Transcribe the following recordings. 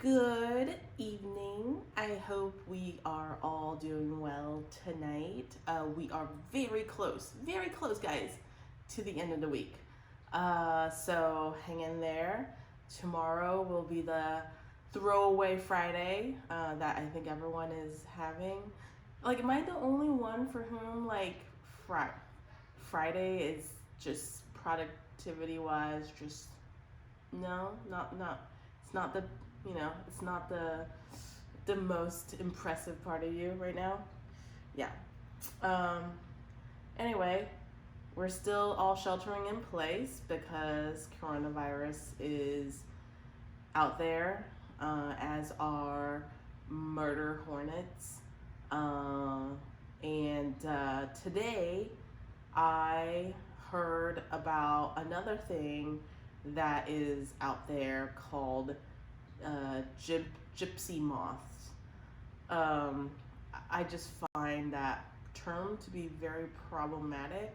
Good evening. I hope we are all doing well tonight. We are very close, guys, to the end of the week. So hang in there. Tomorrow will be the throwaway Friday that I think everyone is having. Like, am I the only one for whom, like, Friday is just productivity wise, just no, not, it's not the, it's not the most impressive part of you right now. Yeah. Um, anyway, we're still all sheltering in place because coronavirus is out there, as are murder hornets. And today I heard about another thing that is out there called gypsy moths. I just find that term to be very problematic,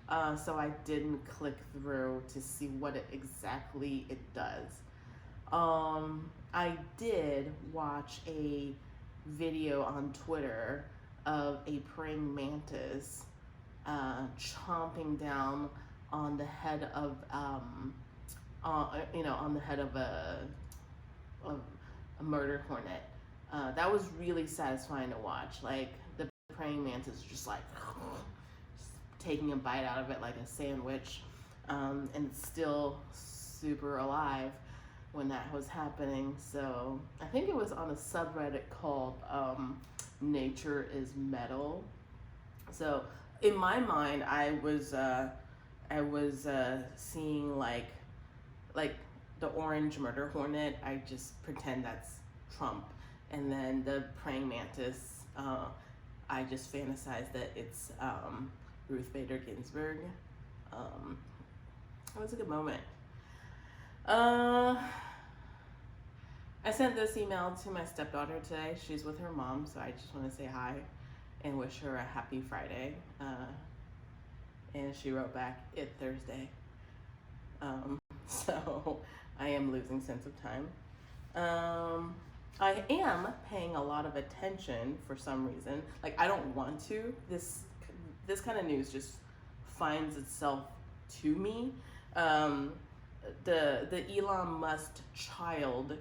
so I didn't click through to see what exactly it does. I did watch a video on Twitter of a praying mantis chomping down on the head of on the head of a murder hornet. That was really satisfying to watch. Like, the praying mantis just like just taking a bite out of it like a sandwich, and it's still super alive when that was happening. So I think it was on a subreddit called Nature is Metal. So in my mind, I was seeing like the orange murder hornet. I just pretend that's Trump, and then the praying mantis, I just fantasize that it's Ruth Bader Ginsburg. It was a good moment. I sent this email to my stepdaughter today. She's with her mom, so I just want to say hi and wish her a happy Friday. And she wrote back, "It's Thursday." So I am losing sense of time. I am paying a lot of attention for some reason. Like, I don't want to. This kind of news just finds itself to me. The Elon Musk child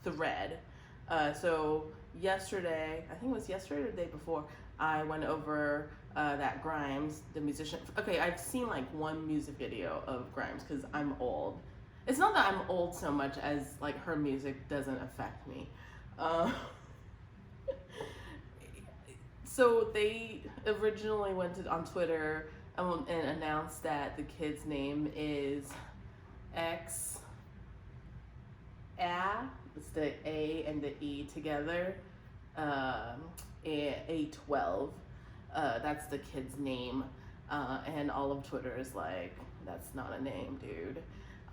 thread. So yesterday, I think it was yesterday or the day before, I went over that Grimes, the musician. Okay, I've seen like one music video of Grimes because I'm old. It's not that I'm old so much as like her music doesn't affect me. So they originally went on Twitter and announced that the kid's name is X. It's the A and the E together. A12. That's the kid's name. And all of Twitter is like, that's not a name, dude.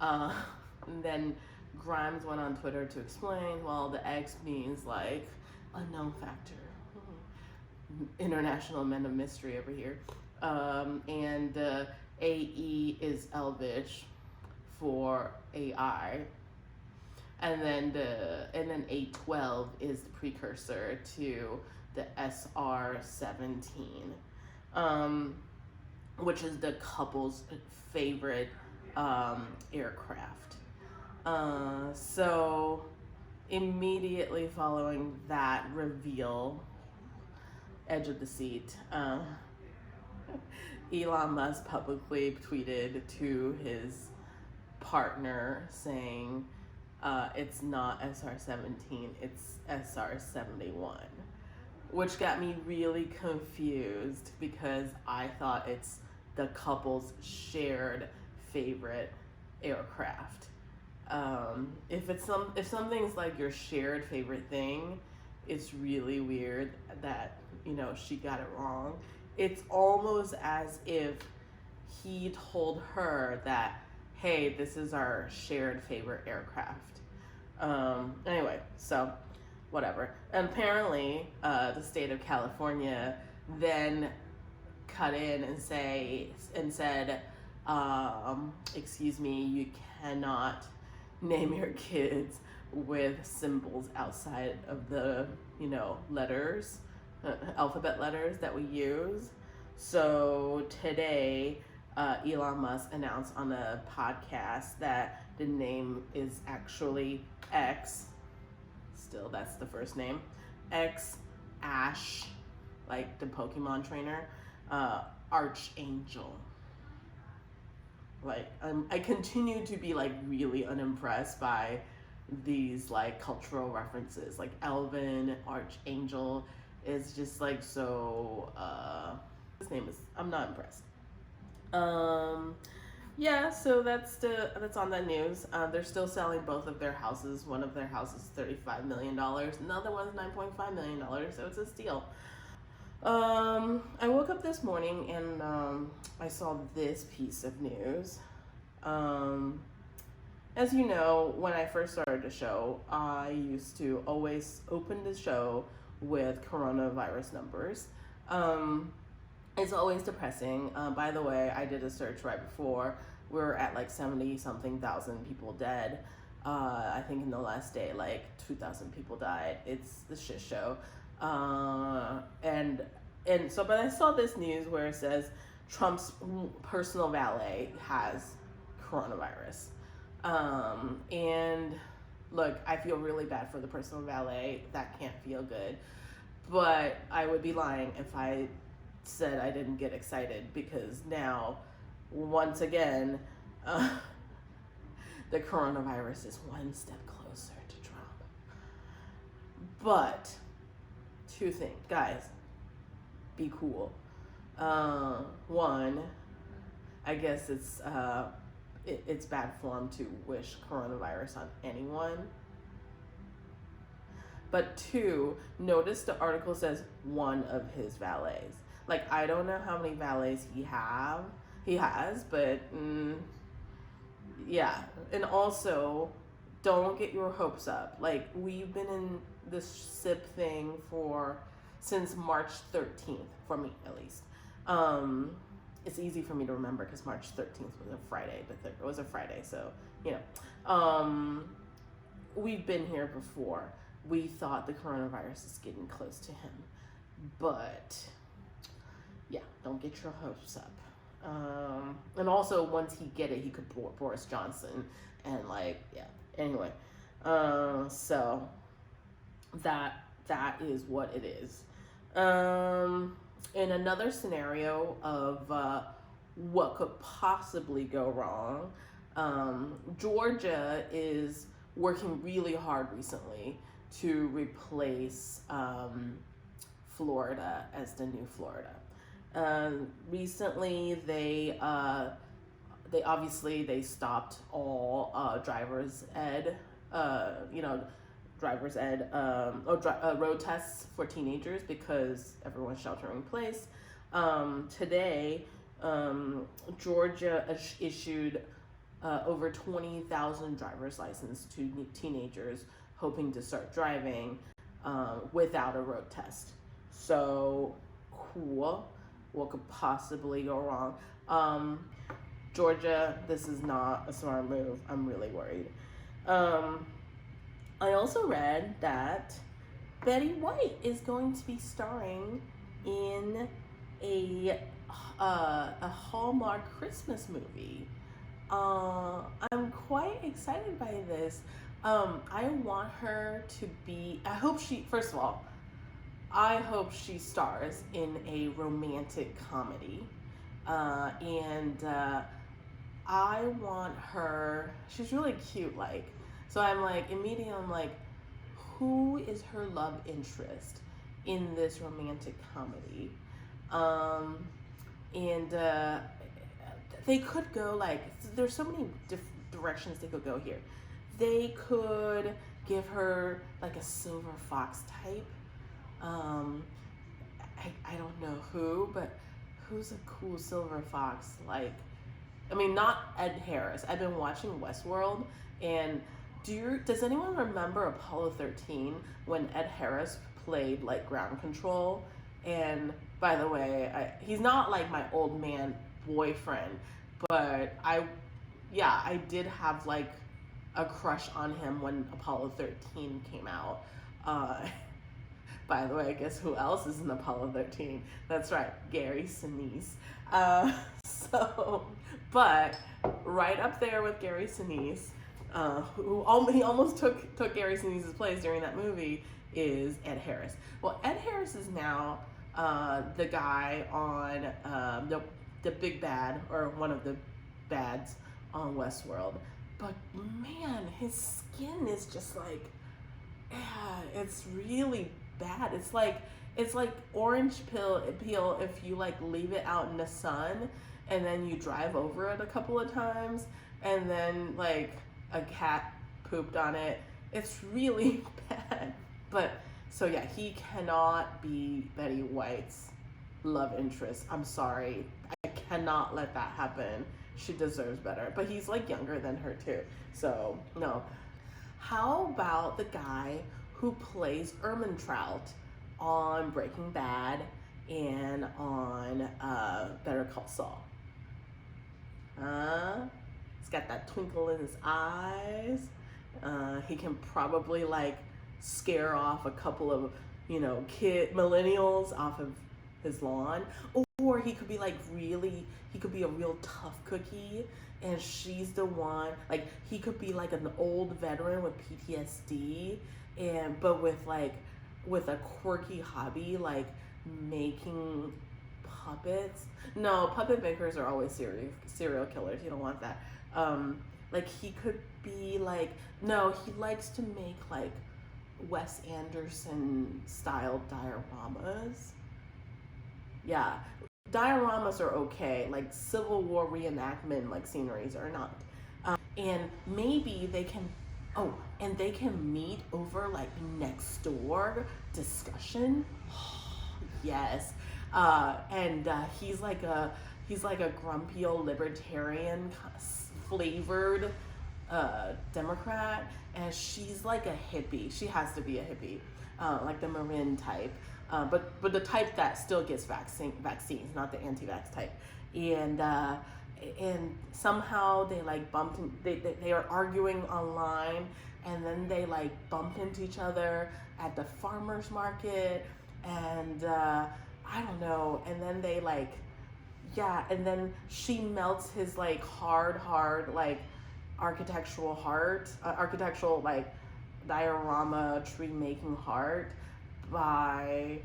And then Grimes went on Twitter to explain, well, the X means like unknown factor. International men of mystery over here. And AE is Elvish for AI. And then A12 is the precursor to the SR-17, which is the couple's favorite aircraft. So immediately following that reveal, edge of the seat, Elon Musk publicly tweeted to his partner saying, it's not SR-17, it's SR-71, which got me really confused because I thought it's the couple's shared favorite aircraft. If something's like your shared favorite thing, it's really weird that, she got it wrong. It's almost as if he told her that, hey, this is our shared favorite aircraft. Anyway, so whatever. And apparently, the state of California then cut in and said, excuse me, you cannot name your kids with symbols outside of the, letters, alphabet letters that we use. So today, Elon Musk announced on a podcast that the name is actually X. Still, that's the first name. X Ash, like the Pokemon trainer, Archangel. Like, I continue to be like really unimpressed by these like cultural references. Like Elvin, Archangel is just like so. His name is. I'm not impressed. Yeah, so that's on that news. They're still selling both of their houses. One of their houses $35 million. Another one's $9.5 million. So it's a steal. I woke up this morning and I saw this piece of news. As you know, when I first started the show, I used to always open the show with coronavirus numbers. It's always depressing. By the way, I did a search right before. We're at like 70 something thousand people dead. I think in the last day, like 2,000 people died. It's the shit show. And so, but I saw this news where it says Trump's personal valet has coronavirus. And look, I feel really bad for the personal valet. That can't feel good. But I would be lying if I said I didn't get excited, because now, once again, the coronavirus is one step closer to Trump. But two things, guys, be cool. One, I guess it's bad form to wish coronavirus on anyone. But two, notice the article says one of his valets. Like, I don't know how many valets he has, but yeah. And also, don't get your hopes up. Like, we've been in this SIP thing since March 13th, for me at least. It's easy for me to remember because March 13th was a Friday, but it was a Friday, so, we've been here before. We thought the coronavirus is getting close to him, but yeah, don't get your hopes up. And also, once he get it, he could Boris Johnson, and like, yeah. Anyway, so that is what it is. In another scenario of what could possibly go wrong, Georgia is working really hard recently to replace Florida as the new Florida. Recently, they stopped all driver's ed, road tests for teenagers because everyone's sheltering in place. Today, Georgia issued over 20,000 driver's licenses to teenagers hoping to start driving without a road test. So cool. What could possibly go wrong? Georgia, this is not a smart move. I'm really worried. I also read that Betty White is going to be starring in a Hallmark Christmas movie. I'm quite excited by this. I want her to be, first of all, I hope she stars in a romantic comedy. And I want her, she's really cute, so I'm immediately who is her love interest in this romantic comedy? And they could go there's so many directions they could go here. They could give her a silver fox type. I don't know who, but who's a cool silver fox? Not Ed Harris. I've been watching Westworld, and does anyone remember Apollo 13 when Ed Harris played ground control? And by the way, he's not my old man boyfriend, but I did have a crush on him when Apollo 13 came out. Uh, by the way, guess who else is in Apollo 13? That's right, Gary Sinise. Uh, so, but right up there with Gary Sinise, he almost took Gary Sinise's place during that movie, is Ed Harris. Well, Ed Harris is now the guy on the big bad, or one of the bads on Westworld. But man, his skin is just like, yeah, it's really bad. It's like orange peel if you like leave it out in the sun and then you drive over it a couple of times and then like a cat pooped on it. It's really bad. But so yeah, he cannot be Betty White's love interest. I'm sorry. I cannot let that happen. She deserves better. But he's like younger than her too. So no. How about the guy who plays Ehrmantraut on Breaking Bad and on Better Call Saul? He's got that twinkle in his eyes. He can probably like scare off a couple of, millennials off of his lawn. Or he could be like he could be a real tough cookie and she's the one, like he could be like an old veteran with PTSD but with a quirky hobby like making puppets. No, puppet makers are always serial killers. You don't want that. Like he could be like, no, he likes to make like Wes Anderson style dioramas. Yeah, dioramas are okay. Like Civil War reenactment like sceneries are not. And maybe they can, and they can meet over like NextDoor discussion. Yes. And he's like a grumpy old libertarian flavored Democrat, and she's like a hippie. She has to be a hippie, like the Marin type, but the type that still gets vaccines, not the anti-vax type. And somehow they like bumped. They are arguing online, and then they like bump into each other at the farmers market, and I don't know. And then they like, yeah, and then she melts his like hard like architectural like diorama tree making heart by,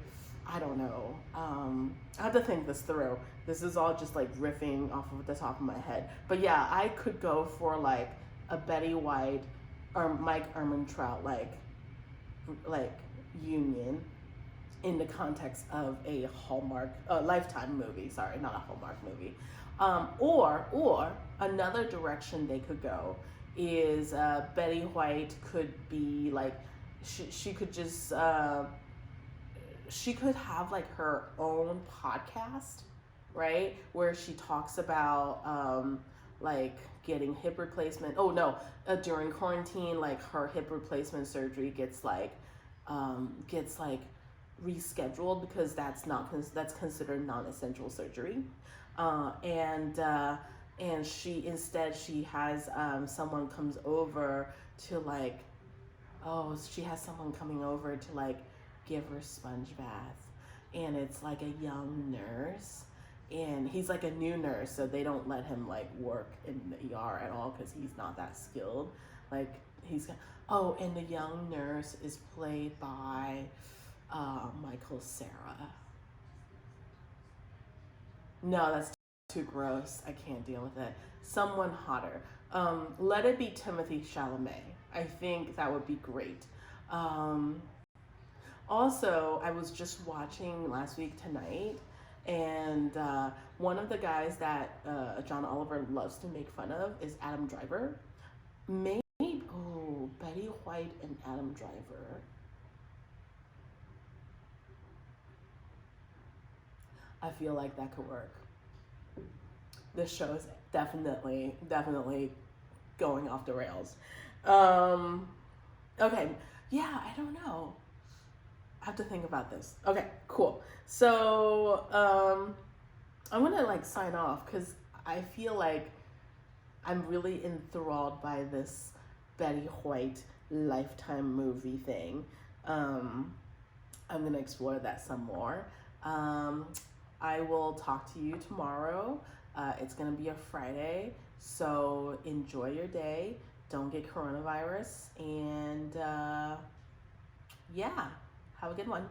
I don't know. I have to think this through. This is all just like riffing off of the top of my head. But yeah, I could go for like a Betty White or Mike Ehrmantraut like union in the context of a Lifetime movie. Sorry, not a Hallmark movie. Or another direction they could go is Betty White could be like, she could just she could have like her own podcast, right, where she talks about like getting hip replacement. Oh no, during quarantine, like her hip replacement surgery gets rescheduled because that's considered non-essential surgery, and she has someone comes over to like, she has someone coming over to like give her sponge bath, and it's like a young nurse, and he's like a new nurse, so they don't let him like work in the ER at all because he's not that skilled. Like and the young nurse is played by Michael Cera. No, that's too gross. I can't deal with it. Someone hotter. Let it be Timothée Chalamet. I think that would be great. Also, I was just watching Last Week Tonight, and one of the guys that John Oliver loves to make fun of is Adam Driver. Maybe, Betty White and Adam Driver. I feel like that could work. This show is definitely going off the rails. Okay, yeah, I don't know. I have to think about this. Okay, cool. So I'm gonna like sign off because I feel like I'm really enthralled by this Betty White Lifetime movie thing. I'm gonna explore that some more. I will talk to you tomorrow. It's gonna be a Friday, so enjoy your day. Don't get coronavirus, and yeah, have a good one.